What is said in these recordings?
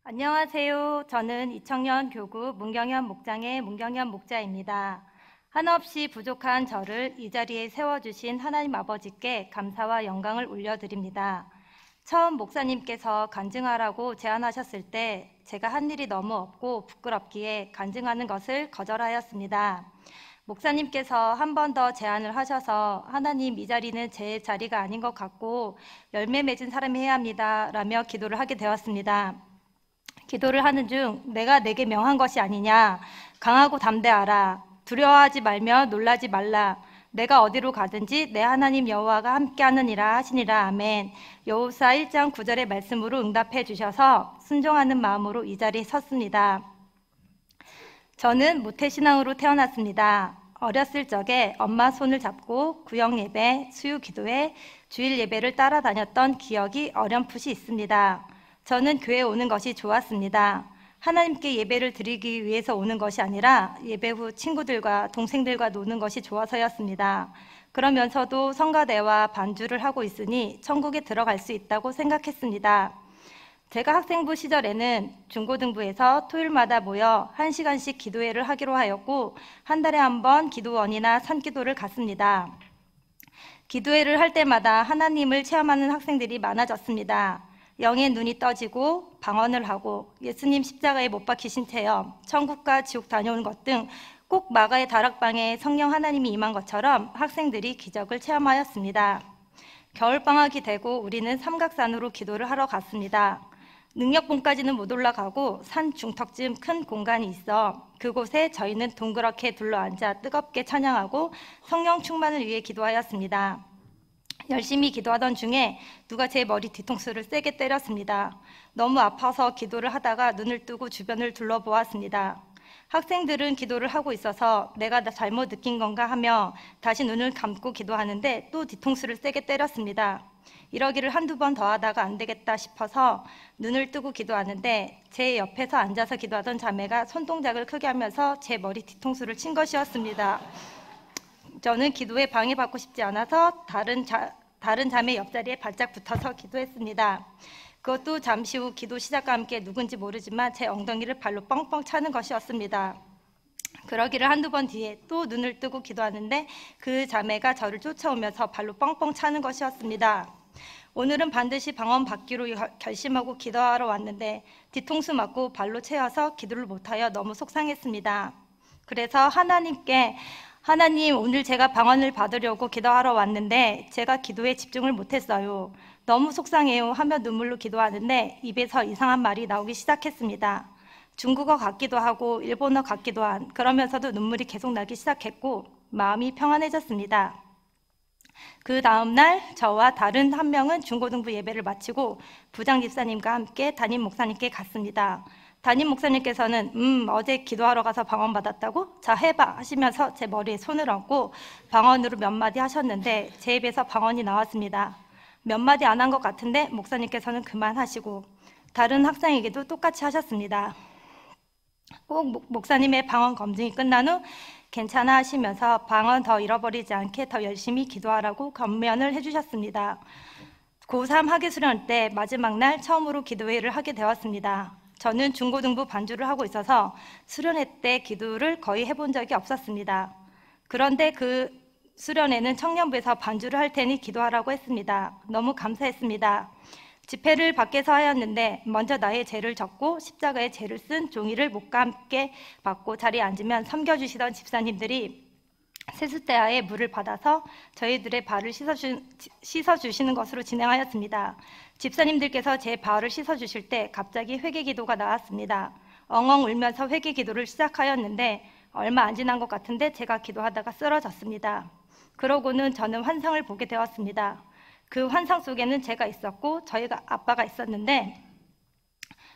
안녕하세요. 저는 이청년 교구 문경현 목장의 문경현 목자입니다. 한없이 부족한 저를 이 자리에 세워주신 하나님 아버지께 감사와 영광을 올려드립니다. 처음 목사님께서 간증하라고 제안하셨을 때 제가 한 일이 너무 없고 부끄럽기에 간증하는 것을 거절하였습니다. 목사님께서 한 번 더 제안을 하셔서 하나님, 이 자리는 제 자리가 아닌 것 같고 열매 맺은 사람이 해야 합니다 라며 기도를 하게 되었습니다. 기도를 하는 중 내가 내게 명한 것이 아니냐, 강하고 담대하라, 두려워하지 말며 놀라지 말라, 내가 어디로 가든지 내 하나님 여호와가 함께하느니라 하시니라. 아멘. 여호수아 1장 9절의 말씀으로 응답해 주셔서 순종하는 마음으로 이 자리에 섰습니다. 저는 모태신앙으로 태어났습니다. 어렸을 적에 엄마 손을 잡고 구역예배, 수유기도회, 주일 예배를 따라다녔던 기억이 어렴풋이 있습니다. 저는 교회에 오는 것이 좋았습니다. 하나님께 예배를 드리기 위해서 오는 것이 아니라 예배 후 친구들과 동생들과 노는 것이 좋아서였습니다. 그러면서도 성가대와 반주를 하고 있으니 천국에 들어갈 수 있다고 생각했습니다. 제가 학생부 시절에는 중고등부에서 토요일마다 모여 1시간씩 기도회를 하기로 하였고 한 달에 한 번 기도원이나 산기도를 갔습니다. 기도회를 할 때마다 하나님을 체험하는 학생들이 많아졌습니다. 영의 눈이 떠지고 방언을 하고 예수님 십자가에 못 박히신 체험, 천국과 지옥 다녀온 것 등 꼭 마가의 다락방에 성령 하나님이 임한 것처럼 학생들이 기적을 체험하였습니다. 겨울방학이 되고 우리는 삼각산으로 기도를 하러 갔습니다. 능력봉까지는 못 올라가고 산 중턱쯤 큰 공간이 있어 그곳에 저희는 동그랗게 둘러앉아 뜨겁게 찬양하고 성령 충만을 위해 기도하였습니다. 열심히 기도하던 중에 누가 제 머리 뒤통수를 세게 때렸습니다. 너무 아파서 기도를 하다가 눈을 뜨고 주변을 둘러보았습니다. 학생들은 기도를 하고 있어서 내가 잘못 느낀 건가 하며 다시 눈을 감고 기도하는데 또 뒤통수를 세게 때렸습니다. 이러기를 한두 번 더 하다가 안 되겠다 싶어서 눈을 뜨고 기도하는데 제 옆에서 앉아서 기도하던 자매가 손동작을 크게 하면서 제 머리 뒤통수를 친 것이었습니다. 저는 기도에 방해받고 싶지 않아서 다른 자매 옆자리에 바짝 붙어서 기도했습니다. 그것도 잠시 후 기도 시작과 함께 누군지 모르지만 제 엉덩이를 발로 뻥뻥 차는 것이었습니다. 그러기를 한두 번 뒤에 또 눈을 뜨고 기도하는데 그 자매가 저를 쫓아오면서 발로 뻥뻥 차는 것이었습니다. 오늘은 반드시 방언 받기로 결심하고 기도하러 왔는데 뒤통수 맞고 발로 채워서 기도를 못하여 너무 속상했습니다. 그래서 하나님, 오늘 제가 방언을 받으려고 기도하러 왔는데 제가 기도에 집중을 못했어요. 너무 속상해요 하며 눈물로 기도하는데 입에서 이상한 말이 나오기 시작했습니다. 중국어 같기도 하고 일본어 같기도 한, 그러면서도 눈물이 계속 나기 시작했고 마음이 평안해졌습니다. 그 다음날 저와 다른 한 명은 중고등부 예배를 마치고 부장 집사님과 함께 담임 목사님께 갔습니다. 담임 목사님께서는 어제 기도하러 가서 방언 받았다고? 자, 해봐 하시면서 제 머리에 손을 얹고 방언으로 몇 마디 하셨는데 제 입에서 방언이 나왔습니다. 몇 마디 안 한 것 같은데 목사님께서는 그만하시고 다른 학생에게도 똑같이 하셨습니다. 꼭 목사님의 방언 검증이 끝난 후 괜찮아 하시면서 방언 더 잃어버리지 않게 더 열심히 기도하라고 권면을 해주셨습니다. 고3 학예수련 때 마지막 날 처음으로 기도회를 하게 되었습니다. 저는 중고등부 반주를 하고 있어서 수련회 때 기도를 거의 해본 적이 없었습니다. 그런데 그 수련회는 청년부에서 반주를 할 테니 기도하라고 했습니다. 너무 감사했습니다. 집회를 밖에서 하였는데 먼저 나의 죄를 적고 십자가에 죄를 쓴 종이를 목과 함께 받고 자리에 앉으면 섬겨주시던 집사님들이 세숫대야에 물을 받아서 저희들의 발을 씻어주시는 것으로 진행하였습니다. 집사님들께서 제 발을 씻어주실 때 갑자기 회개기도가 나왔습니다. 엉엉 울면서 회개기도를 시작하였는데 얼마 안 지난 것 같은데 제가 기도하다가 쓰러졌습니다. 그러고는 저는 환상을 보게 되었습니다. 그 환상 속에는 제가 있었고 저희가 아빠가 있었는데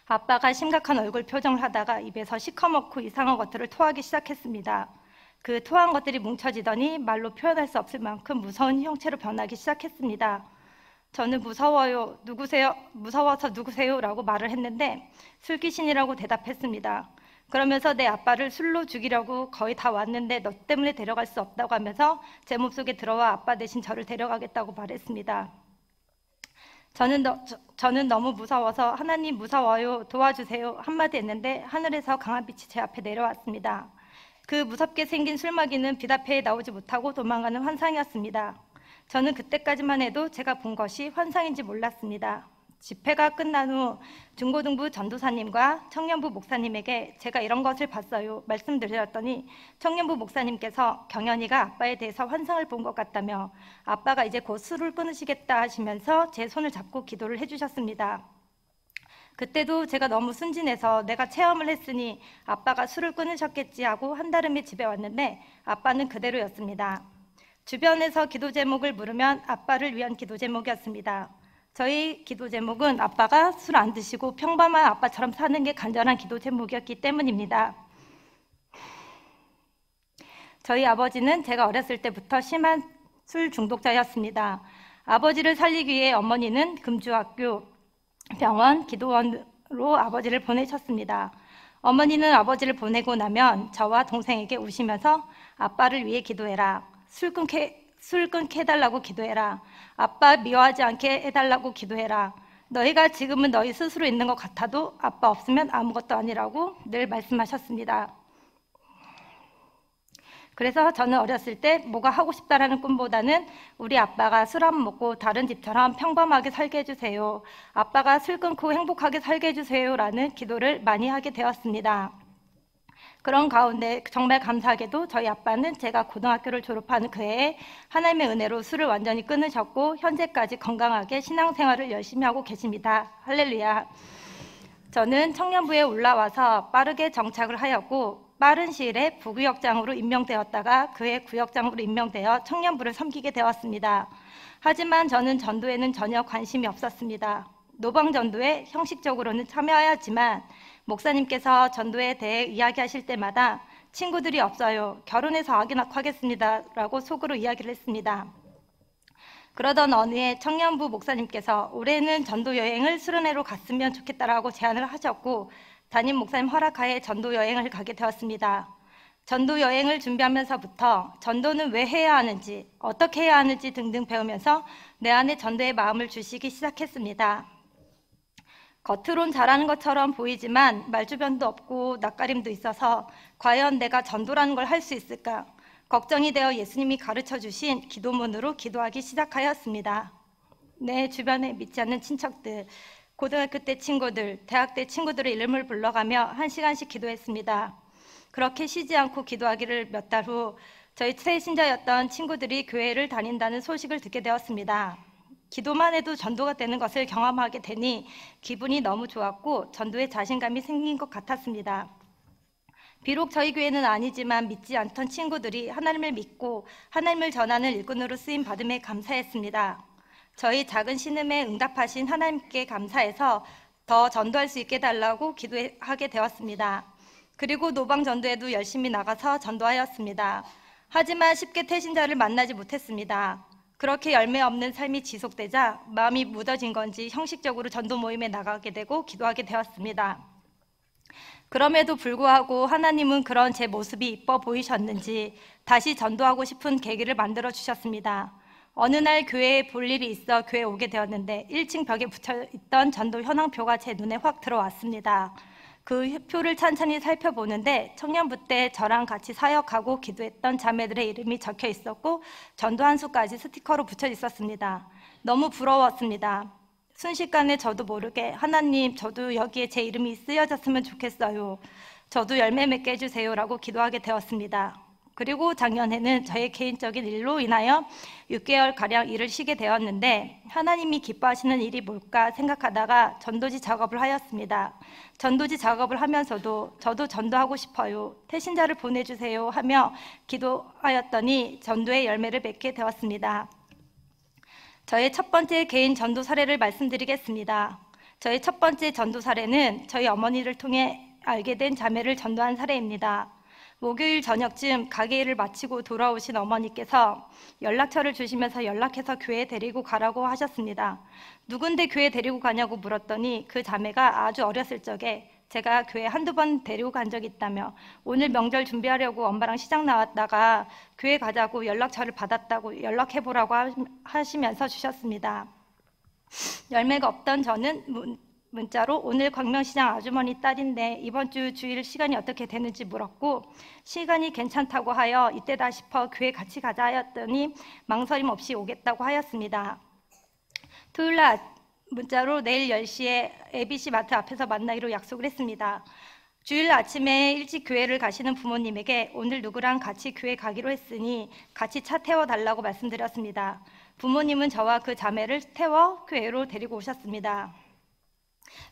아빠가 심각한 얼굴 표정을 하다가 입에서 시커멓고 이상한 것들을 토하기 시작했습니다. 그 토한 것들이 뭉쳐지더니 말로 표현할 수 없을 만큼 무서운 형체로 변하기 시작했습니다. 저는 무서워요, 누구세요? 무서워서 누구세요? 라고 말을 했는데 술귀신이라고 대답했습니다. 그러면서 내 아빠를 술로 죽이려고 거의 다 왔는데 너 때문에 데려갈 수 없다고 하면서 제 몸속에 들어와 아빠 대신 저를 데려가겠다고 말했습니다. 저는 너무 무서워서 하나님 무서워요, 도와주세요 한마디 했는데 하늘에서 강한 빛이 제 앞에 내려왔습니다. 그 무섭게 생긴 술먹이는 빛 앞에 나오지 못하고 도망가는 환상이었습니다. 저는 그때까지만 해도 제가 본 것이 환상인지 몰랐습니다. 집회가 끝난 후 중고등부 전도사님과 청년부 목사님에게 제가 이런 것을 봤어요 말씀드렸더니 청년부 목사님께서 경연이가 아빠에 대해서 환상을 본 것 같다며 아빠가 이제 곧 술을 끊으시겠다 하시면서 제 손을 잡고 기도를 해주셨습니다. 그때도 제가 너무 순진해서 내가 체험을 했으니 아빠가 술을 끊으셨겠지 하고 한달음에 집에 왔는데 아빠는 그대로였습니다. 주변에서 기도 제목을 물으면 아빠를 위한 기도 제목이었습니다. 저희 기도 제목은 아빠가 술 안 드시고 평범한 아빠처럼 사는 게 간절한 기도 제목이었기 때문입니다. 저희 아버지는 제가 어렸을 때부터 심한 술 중독자였습니다. 아버지를 살리기 위해 어머니는 금주학교, 병원, 기도원으로 아버지를 보내셨습니다. 어머니는 아버지를 보내고 나면 저와 동생에게 우시면서 아빠를 위해 기도해라. 술 끊게 해달라고 기도해라. 아빠 미워하지 않게 해달라고 기도해라. 너희가 지금은 너희 스스로 있는 것 같아도 아빠 없으면 아무것도 아니라고 늘 말씀하셨습니다. 그래서 저는 어렸을 때 뭐가 하고 싶다라는 꿈보다는 우리 아빠가 술 안 먹고 다른 집처럼 평범하게 살게 해주세요. 아빠가 술 끊고 행복하게 살게 해주세요 라는 기도를 많이 하게 되었습니다. 그런 가운데 정말 감사하게도 저희 아빠는 제가 고등학교를 졸업하는 그 해에 하나님의 은혜로 술을 완전히 끊으셨고 현재까지 건강하게 신앙생활을 열심히 하고 계십니다. 할렐루야. 저는 청년부에 올라와서 빠르게 정착을 하였고 빠른 시일에 부구역장으로 임명되었다가 그해 구역장으로 임명되어 청년부를 섬기게 되었습니다. 하지만 저는 전도에는 전혀 관심이 없었습니다. 노방전도에 형식적으로는 참여하였지만 목사님께서 전도에 대해 이야기하실 때마다 친구들이 없어요. 결혼해서 아기 낳고 하겠습니다. 라고 속으로 이야기를 했습니다. 그러던 어느 해 청년부 목사님께서 올해는 전도 여행을 수련회로 갔으면 좋겠다라고 제안을 하셨고 담임 목사님 허락하에 전도 여행을 가게 되었습니다. 전도 여행을 준비하면서부터 전도는 왜 해야 하는지, 어떻게 해야 하는지 등등 배우면서 내 안에 전도의 마음을 주시기 시작했습니다. 겉으론 잘하는 것처럼 보이지만 말주변도 없고 낯가림도 있어서 과연 내가 전도라는 걸 할 수 있을까? 걱정이 되어 예수님이 가르쳐 주신 기도문으로 기도하기 시작하였습니다. 내 주변에 믿지 않는 친척들, 고등학교 때 친구들, 대학 때 친구들의 이름을 불러가며 1시간씩 기도했습니다. 그렇게 쉬지 않고 기도하기를 몇 달 후 저희 새신자였던 친구들이 교회를 다닌다는 소식을 듣게 되었습니다. 기도만 해도 전도가 되는 것을 경험하게 되니 기분이 너무 좋았고 전도에 자신감이 생긴 것 같았습니다. 비록 저희 교회는 아니지만 믿지 않던 친구들이 하나님을 믿고 하나님을 전하는 일꾼으로 쓰임 받음에 감사했습니다. 저희 작은 신음에 응답하신 하나님께 감사해서 더 전도할 수 있게 해달라고 기도하게 되었습니다. 그리고 노방 전도에도 열심히 나가서 전도하였습니다. 하지만 쉽게 태신자를 만나지 못했습니다. 그렇게 열매 없는 삶이 지속되자 마음이 무뎌진 건지 형식적으로 전도 모임에 나가게 되고 기도하게 되었습니다. 그럼에도 불구하고 하나님은 그런 제 모습이 이뻐 보이셨는지 다시 전도하고 싶은 계기를 만들어 주셨습니다. 어느 날 교회에 볼 일이 있어 교회에 오게 되었는데 1층 벽에 붙여있던 전도 현황표가 제 눈에 확 들어왔습니다. 그 표를 찬찬히 살펴보는데 청년부 때 저랑 같이 사역하고 기도했던 자매들의 이름이 적혀 있었고 전도 한 수까지 스티커로 붙여 있었습니다. 너무 부러웠습니다. 순식간에 저도 모르게 하나님, 저도 여기에 제 이름이 쓰여졌으면 좋겠어요. 저도 열매 맺게 해주세요 라고 기도하게 되었습니다. 그리고 작년에는 저의 개인적인 일로 인하여 6개월가량 일을 쉬게 되었는데 하나님이 기뻐하시는 일이 뭘까 생각하다가 전도지 작업을 하였습니다. 전도지 작업을 하면서도 저도 전도하고 싶어요. 태신자를 보내주세요 하며 기도하였더니 전도의 열매를 맺게 되었습니다. 저의 첫 번째 개인 전도 사례를 말씀드리겠습니다. 저의 첫 번째 전도 사례는 저희 어머니를 통해 알게 된 자매를 전도한 사례입니다. 목요일 저녁쯤 가게 일을 마치고 돌아오신 어머니께서 연락처를 주시면서 연락해서 교회에 데리고 가라고 하셨습니다. 누군데 교회 데리고 가냐고 물었더니 그 자매가 아주 어렸을 적에 제가 교회 한두 번 데리고 간 적이 있다며 오늘 명절 준비하려고 엄마랑 시장 나왔다가 교회 가자고 연락처를 받았다고 연락해보라고 하시면서 주셨습니다. 열매가 없던 저는 문자로 오늘 광명시장 아주머니 딸인데 이번 주 주일 시간이 어떻게 되는지 물었고 시간이 괜찮다고 하여 이때다 싶어 교회 같이 가자 하였더니 망설임 없이 오겠다고 하였습니다. 토요일날 문자로 내일 10시에 ABC 마트 앞에서 만나기로 약속을 했습니다. 주일 아침에 일찍 교회를 가시는 부모님에게 오늘 누구랑 같이 교회 가기로 했으니 같이 차 태워달라고 말씀드렸습니다. 부모님은 저와 그 자매를 태워 교회로 데리고 오셨습니다.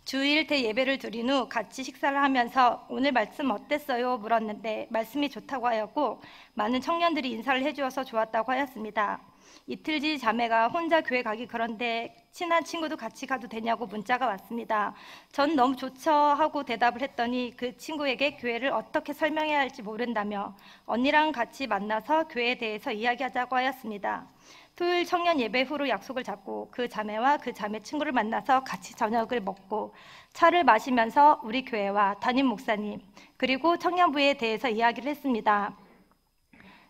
주일 대예배를 드린 후 같이 식사를 하면서 오늘 말씀 어땠어요? 물었는데 말씀이 좋다고 하였고 많은 청년들이 인사를 해주어서 좋았다고 하였습니다. 이틀 뒤 자매가 혼자 교회 가기 그런데 친한 친구도 같이 가도 되냐고 문자가 왔습니다. 전 너무 좋죠 하고 대답을 했더니 그 친구에게 교회를 어떻게 설명해야 할지 모른다며 언니랑 같이 만나서 교회에 대해서 이야기하자고 하였습니다. 토요일 청년 예배 후로 약속을 잡고 그 자매와 그 자매 친구를 만나서 같이 저녁을 먹고 차를 마시면서 우리 교회와 담임 목사님 그리고 청년부에 대해서 이야기를 했습니다.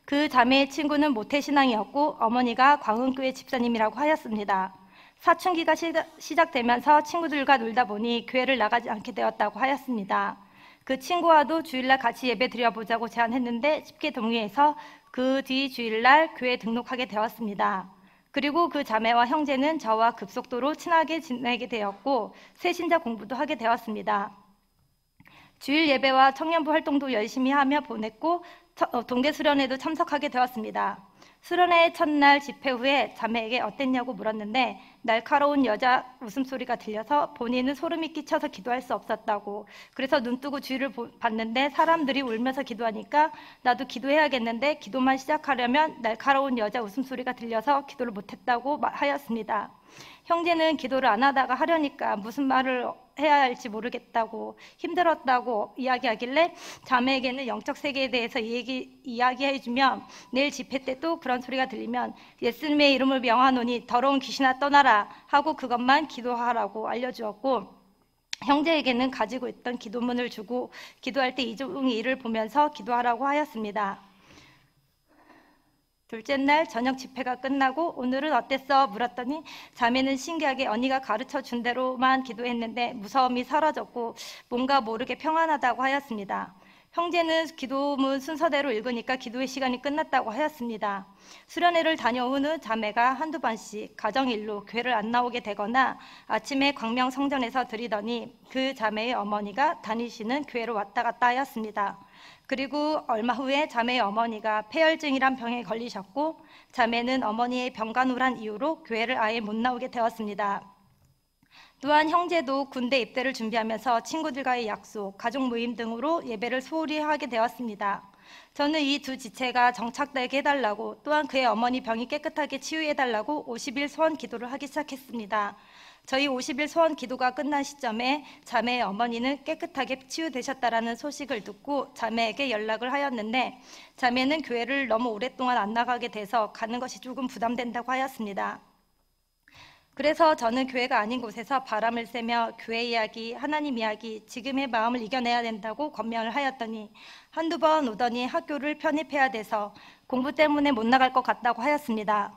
그 자매의 친구는 모태신앙이었고 어머니가 광흥교회 집사님이라고 하였습니다. 사춘기가 시작되면서 친구들과 놀다 보니 교회를 나가지 않게 되었다고 하였습니다. 그 친구와도 주일날 같이 예배 드려보자고 제안했는데 쉽게 동의해서 그 뒤 주일날 교회에 등록하게 되었습니다. 그리고 그 자매와 형제는 저와 급속도로 친하게 지내게 되었고 새신자 공부도 하게 되었습니다. 주일 예배와 청년부 활동도 열심히 하며 보냈고 동계 수련회도 참석하게 되었습니다. 수련회 첫날 집회 후에 자매에게 어땠냐고 물었는데 날카로운 여자 웃음소리가 들려서 본인은 소름이 끼쳐서 기도할 수 없었다고 그래서 눈 뜨고 주위를 봤는데 사람들이 울면서 기도하니까 나도 기도해야겠는데 기도만 시작하려면 날카로운 여자 웃음소리가 들려서 기도를 못했다고 하였습니다. 형제는 기도를 안 하다가 하려니까 무슨 말을 해야 할지 모르겠다고 힘들었다고 이야기하길래 자매에게는 영적 세계에 대해서 이야기해주면 내일 집회 때 또 그런 소리가 들리면 예수님의 이름을 명하노니 더러운 귀신아 떠나라 하고 그것만 기도하라고 알려주었고 형제에게는 가지고 있던 기도문을 주고 기도할 때 이종의 일을 보면서 기도하라고 하였습니다. 둘째 날 저녁 집회가 끝나고 오늘은 어땠어? 물었더니 자매는 신기하게 언니가 가르쳐 준 대로만 기도했는데 무서움이 사라졌고 뭔가 모르게 평안하다고 하였습니다. 형제는 기도문 순서대로 읽으니까 기도의 시간이 끝났다고 하였습니다. 수련회를 다녀오는 자매가 한두 번씩 가정일로 교회를 안 나오게 되거나 아침에 광명 성전에서 드리더니 그 자매의 어머니가 다니시는 교회로 왔다 갔다 하였습니다. 그리고 얼마 후에 자매의 어머니가 폐혈증이란 병에 걸리셨고 자매는 어머니의 병간호란 이유로 교회를 아예 못 나오게 되었습니다. 또한 형제도 군대 입대를 준비하면서 친구들과의 약속, 가족 모임 등으로 예배를 소홀히 하게 되었습니다. 저는 이 두 지체가 정착되게 해달라고 또한 그의 어머니 병이 깨끗하게 치유해달라고 50일 소원 기도를 하기 시작했습니다. 저희 50일 소원 기도가 끝난 시점에 자매의 어머니는 깨끗하게 치유되셨다라는 소식을 듣고 자매에게 연락을 하였는데 자매는 교회를 너무 오랫동안 안 나가게 돼서 가는 것이 조금 부담된다고 하였습니다. 그래서 저는 교회가 아닌 곳에서 바람을 쐬며 교회 이야기, 하나님 이야기, 지금의 마음을 이겨내야 된다고 권면을 하였더니 한두 번 오더니 학교를 편입해야 돼서 공부 때문에 못 나갈 것 같다고 하였습니다.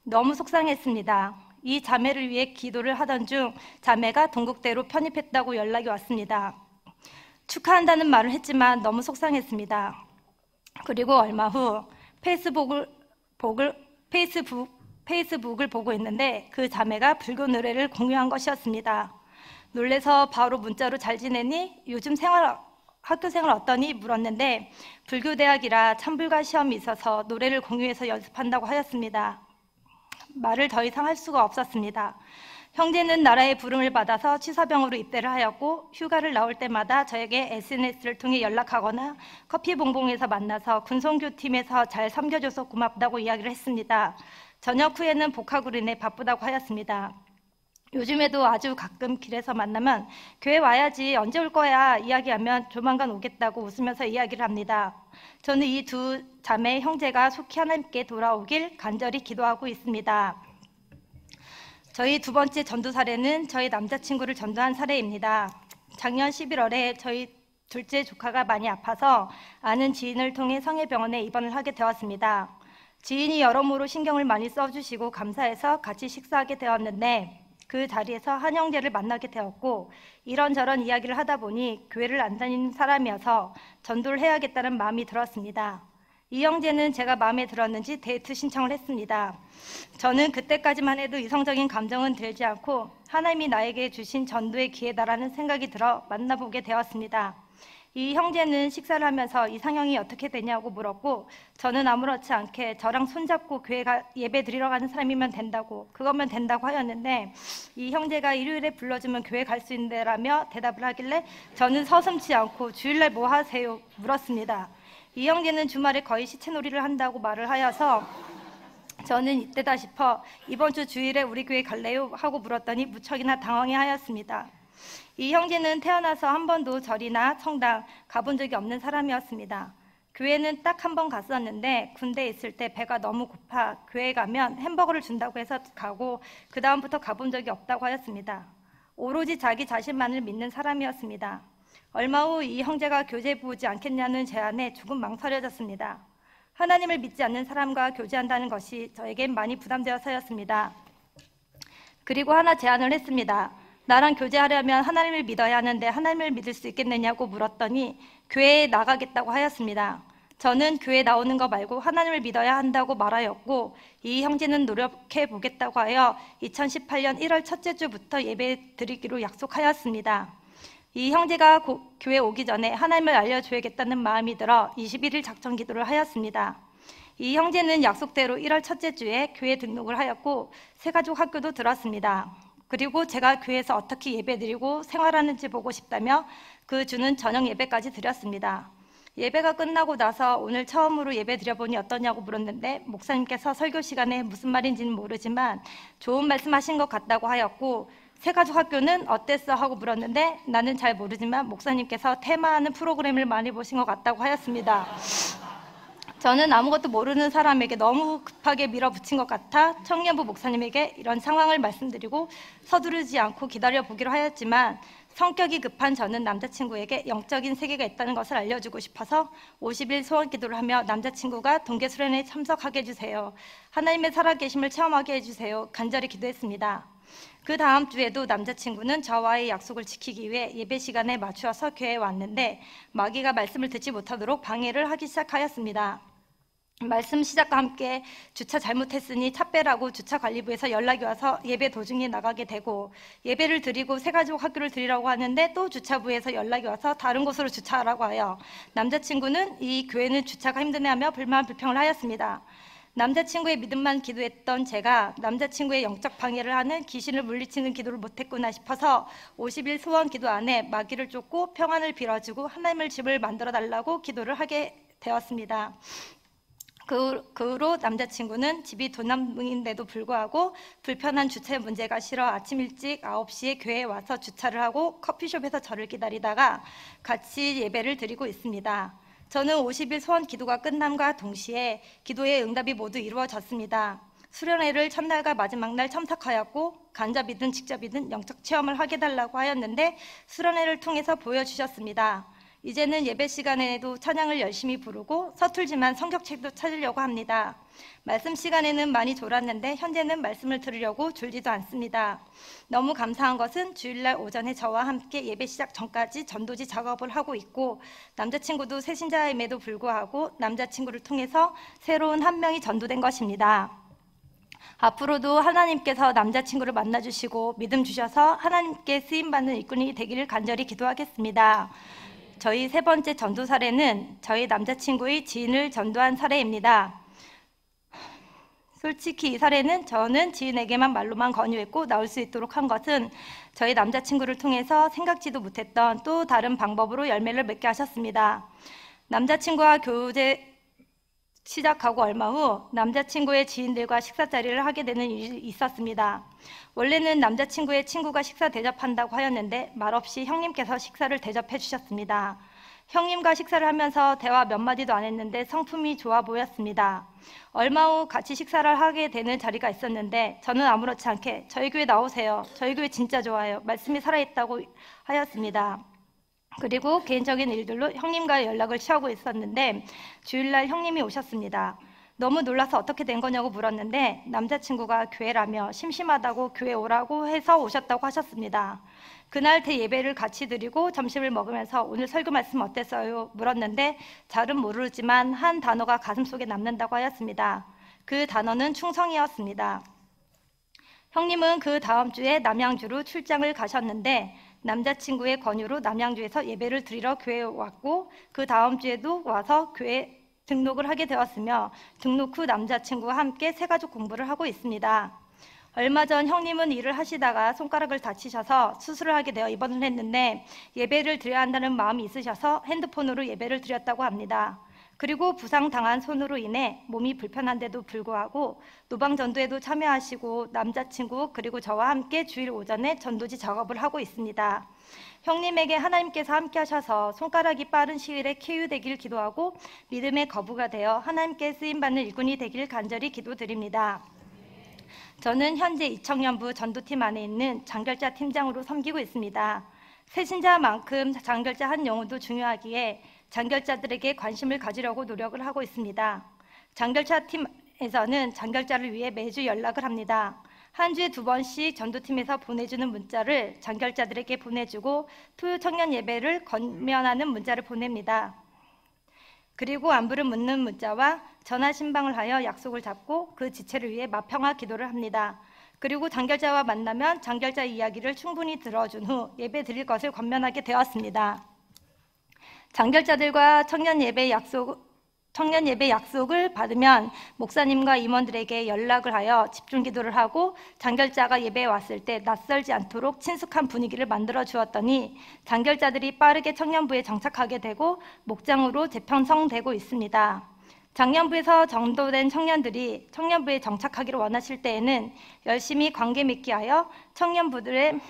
너무 속상했습니다. 이 자매를 위해 기도를 하던 중 자매가 동국대로 편입했다고 연락이 왔습니다. 축하한다는 말을 했지만 너무 속상했습니다. 그리고 얼마 후 페이스북을 보고 있는데 그 자매가 불교 노래를 공유한 것이었습니다. 놀래서 바로 문자로 잘 지내니? 요즘 학교 생활 어떠니? 물었는데 불교대학이라 참불가 시험이 있어서 노래를 공유해서 연습한다고 하였습니다. 말을 더 이상 할 수가 없었습니다. 형제는 나라의 부름을 받아서 취사병으로 입대를 하였고 휴가를 나올 때마다 저에게 SNS를 통해 연락하거나 커피 봉봉에서 만나서 군송교팀에서 잘 섬겨줘서 고맙다고 이야기를 했습니다. 저녁 후에는 복학으로 인해 바쁘다고 하였습니다. 요즘에도 아주 가끔 길에서 만나면 교회 와야지 언제 올 거야 이야기하면 조만간 오겠다고 웃으면서 이야기를 합니다. 저는 이 두 자매 형제가 속히 하나님께 돌아오길 간절히 기도하고 있습니다. 저희 두 번째 전도 사례는 저희 남자친구를 전도한 사례입니다. 작년 11월에 저희 둘째 조카가 많이 아파서 아는 지인을 통해 성혜병원에 입원을 하게 되었습니다. 지인이 여러모로 신경을 많이 써주시고 감사해서 같이 식사하게 되었는데 그 자리에서 한 형제를 만나게 되었고 이런저런 이야기를 하다 보니 교회를 안 다니는 사람이어서 전도를 해야겠다는 마음이 들었습니다. 이 형제는 제가 마음에 들었는지 데이트 신청을 했습니다. 저는 그때까지만 해도 이성적인 감정은 들지 않고 하나님이 나에게 주신 전도의 기회다라는 생각이 들어 만나보게 되었습니다. 이 형제는 식사를 하면서 이상형이 어떻게 되냐고 물었고 저는 아무렇지 않게 저랑 손잡고 교회 예배 드리러 가는 사람이면 된다고, 그거면 된다고 하였는데 이 형제가 일요일에 불러주면 교회 갈 수 있는데라며 대답을 하길래 저는 서슴지 않고 주일날 뭐 하세요? 물었습니다. 이 형제는 주말에 거의 시체놀이를 한다고 말을 하여서 저는 이때다 싶어 이번 주 주일에 우리 교회 갈래요? 하고 물었더니 무척이나 당황해 하였습니다. 이 형제는 태어나서 한 번도 절이나 성당 가본 적이 없는 사람이었습니다. 교회는 딱 한 번 갔었는데 군대에 있을 때 배가 너무 고파 교회에 가면 햄버거를 준다고 해서 가고 그 다음부터 가본 적이 없다고 하였습니다. 오로지 자기 자신만을 믿는 사람이었습니다. 얼마 후 이 형제가 교제해 보지 않겠냐는 제안에 조금 망설여졌습니다. 하나님을 믿지 않는 사람과 교제한다는 것이 저에겐 많이 부담되어서였습니다. 그리고 하나 제안을 했습니다. 나랑 교제하려면 하나님을 믿어야 하는데 하나님을 믿을 수 있겠느냐고 물었더니 교회에 나가겠다고 하였습니다. 저는 교회 나오는 거 말고 하나님을 믿어야 한다고 말하였고 이 형제는 노력해 보겠다고 하여 2018년 1월 첫째 주부터 예배 드리기로 약속하였습니다. 이 형제가 교회 오기 전에 하나님을 알려줘야겠다는 마음이 들어 21일 작정 기도를 하였습니다. 이 형제는 약속대로 1월 첫째 주에 교회 등록을 하였고 새가족 학교도 들었습니다. 그리고 제가 교회에서 어떻게 예배드리고 생활하는지 보고 싶다며 그 주는 저녁 예배까지 드렸습니다. 예배가 끝나고 나서 오늘 처음으로 예배 드려보니 어떠냐고 물었는데 목사님께서 설교 시간에 무슨 말인지는 모르지만 좋은 말씀하신 것 같다고 하였고 새가족 학교는 어땠어? 하고 물었는데 나는 잘 모르지만 목사님께서 테마하는 프로그램을 많이 보신 것 같다고 하였습니다. 저는 아무것도 모르는 사람에게 너무 급하게 밀어붙인 것 같아 청년부 목사님에게 이런 상황을 말씀드리고 서두르지 않고 기다려보기로 하였지만 성격이 급한 저는 남자친구에게 영적인 세계가 있다는 것을 알려주고 싶어서 50일 소원 기도를 하며 남자친구가 동계 수련회에 참석하게 해주세요. 하나님의 살아계심을 체험하게 해주세요. 간절히 기도했습니다. 그 다음 주에도 남자친구는 저와의 약속을 지키기 위해 예배 시간에 맞추어서 교회에 왔는데 마귀가 말씀을 듣지 못하도록 방해를 하기 시작하였습니다. 말씀 시작과 함께 주차 잘못했으니 차 빼라고 주차관리부에서 연락이 와서 예배 도중에 나가게 되고 예배를 드리고 새가족 학교를 드리라고 하는데 또 주차부에서 연락이 와서 다른 곳으로 주차하라고 하여 남자친구는 이 교회는 주차가 힘드네하며 불평을 하였습니다. 남자친구의 믿음만 기도했던 제가 남자친구의 영적 방해를 하는 귀신을 물리치는 기도를 못했구나 싶어서 50일 소원 기도 안에 마귀를 쫓고 평안을 빌어주고 하나님의 집을 만들어 달라고 기도를 하게 되었습니다. 그 후로 남자친구는 집이 도남동인데도 불구하고 불편한 주차 문제가 싫어 아침 일찍 9시에 교회에 와서 주차를 하고 커피숍에서 저를 기다리다가 같이 예배를 드리고 있습니다. 저는 50일 소원 기도가 끝남과 동시에 기도의 응답이 모두 이루어졌습니다. 수련회를 첫날과 마지막 날 참석하였고 간접이든 직접이든 영적 체험을 하게 해달라고 하였는데 수련회를 통해서 보여주셨습니다. 이제는 예배 시간에도 찬양을 열심히 부르고 서툴지만 성경책도 찾으려고 합니다. 말씀 시간에는 많이 졸았는데 현재는 말씀을 들으려고 졸지도 않습니다. 너무 감사한 것은 주일날 오전에 저와 함께 예배 시작 전까지 전도지 작업을 하고 있고 남자친구도 새신자임에도 불구하고 남자친구를 통해서 새로운 한 명이 전도된 것입니다. 앞으로도 하나님께서 남자친구를 만나주시고 믿음 주셔서 하나님께 쓰임받는 일꾼이 되기를 간절히 기도하겠습니다. 저희 세 번째 전도 사례는 저희 남자친구의 지인을 전도한 사례입니다. 솔직히 이 사례는 저는 지인에게만 말로만 권유했고 나올 수 있도록 한 것은 저희 남자친구를 통해서 생각지도 못했던 또 다른 방법으로 열매를 맺게 하셨습니다. 남자친구와 교제 시작하고 얼마 후 남자친구의 지인들과 식사 자리를 하게 되는 일이 있었습니다. 원래는 남자친구의 친구가 식사 대접한다고 하였는데 말없이 형님께서 식사를 대접해 주셨습니다. 형님과 식사를 하면서 대화 몇 마디도 안 했는데 성품이 좋아 보였습니다. 얼마 후 같이 식사를 하게 되는 자리가 있었는데 저는 아무렇지 않게 저희 교회 나오세요. 저희 교회 진짜 좋아요. 말씀이 살아있다고 하였습니다. 그리고 개인적인 일들로 형님과 연락을 취하고 있었는데 주일날 형님이 오셨습니다. 너무 놀라서 어떻게 된 거냐고 물었는데 남자친구가 교회라며 심심하다고 교회 오라고 해서 오셨다고 하셨습니다. 그날 대예배를 같이 드리고 점심을 먹으면서 오늘 설교 말씀 어땠어요? 물었는데 잘은 모르지만 한 단어가 가슴속에 남는다고 하였습니다. 그 단어는 충성이었습니다. 형님은 그 다음 주에 남양주로 출장을 가셨는데 남자친구의 권유로 남양주에서 예배를 드리러 교회에 왔고 그 다음 주에도 와서 교회 등록을 하게 되었으며 등록 후 남자친구와 함께 새가족 공부를 하고 있습니다. 얼마 전 형님은 일을 하시다가 손가락을 다치셔서 수술을 하게 되어 입원을 했는데 예배를 드려야 한다는 마음이 있으셔서 핸드폰으로 예배를 드렸다고 합니다. 그리고 부상당한 손으로 인해 몸이 불편한데도 불구하고 노방전도에도 참여하시고 남자친구 그리고 저와 함께 주일 오전에 전도지 작업을 하고 있습니다. 형님에게 하나님께서 함께 하셔서 손가락이 빠른 시일에 쾌유되길 기도하고 믿음의 거부가 되어 하나님께 쓰임받는 일꾼이 되길 간절히 기도드립니다. 저는 현재 이청년부 전도팀 안에 있는 장결자 팀장으로 섬기고 있습니다. 새신자만큼 장결자 한 영혼도 중요하기에 장결자들에게 관심을 가지려고 노력을 하고 있습니다. 장결자 팀에서는 장결자를 위해 매주 연락을 합니다. 한 주에 2번씩 전도팀에서 보내주는 문자를 장결자들에게 보내주고 토요 청년 예배를 권면하는 문자를 보냅니다. 그리고 안부를 묻는 문자와 전화 신방을 하여 약속을 잡고 그 지체를 위해 마평화 기도를 합니다. 그리고 장결자와 만나면 장결자 이야기를 충분히 들어준 후 예배 드릴 것을 권면하게 되었습니다. 장결자들과 청년 예배 약속을 받으면 목사님과 임원들에게 연락을 하여 집중 기도를 하고 장결자가 예배에 왔을 때 낯설지 않도록 친숙한 분위기를 만들어 주었더니 장결자들이 빠르게 청년부에 정착하게 되고 목장으로 재편성되고 있습니다. 장년부에서 전도된 청년들이 청년부에 정착하기를 원하실 때에는 열심히 관계 맺기 하여 청년들의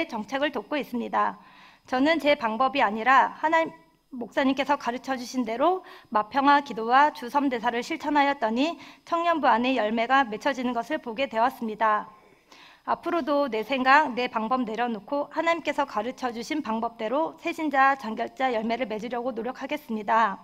정착을 돕고 있습니다. 저는 제 방법이 아니라 하나님 목사님께서 가르쳐 주신 대로 마평화 기도와 주섬대사를 실천하였더니 청년부 안에 열매가 맺혀지는 것을 보게 되었습니다. 앞으로도 내 생각, 내 방법 내려놓고 하나님께서 가르쳐 주신 방법대로 새신자, 장결자 열매를 맺으려고 노력하겠습니다.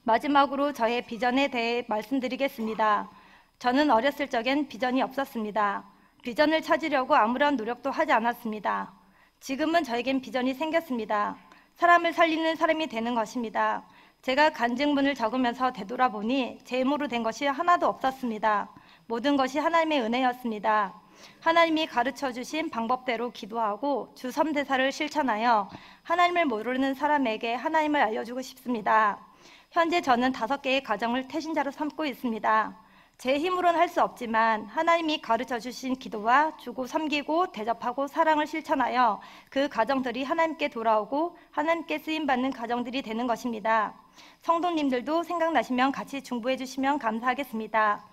마지막으로 저의 비전에 대해 말씀드리겠습니다. 저는 어렸을 적엔 비전이 없었습니다. 비전을 찾으려고 아무런 노력도 하지 않았습니다. 지금은 저에겐 비전이 생겼습니다. 사람을 살리는 사람이 되는 것입니다. 제가 간증문을 적으면서 되돌아보니 제 힘으로 된 것이 하나도 없었습니다. 모든 것이 하나님의 은혜였습니다. 하나님이 가르쳐 주신 방법대로 기도하고 주섬대사를 실천하여 하나님을 모르는 사람에게 하나님을 알려주고 싶습니다. 현재 저는 5개의 가정을 태신자로 삼고 있습니다. 제 힘으로는 할 수 없지만 하나님이 가르쳐 주신 기도와 주고 섬기고 대접하고 사랑을 실천하여 그 가정들이 하나님께 돌아오고 하나님께 쓰임받는 가정들이 되는 것입니다. 성도님들도 생각나시면 같이 중보해 주시면 감사하겠습니다.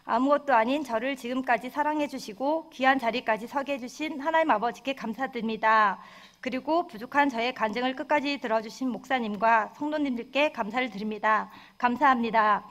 아무것도 아닌 저를 지금까지 사랑해 주시고 귀한 자리까지 서게 해주신 하나님 아버지께 감사드립니다. 그리고 부족한 저의 간증을 끝까지 들어주신 목사님과 성도님들께 감사를 드립니다. 감사합니다.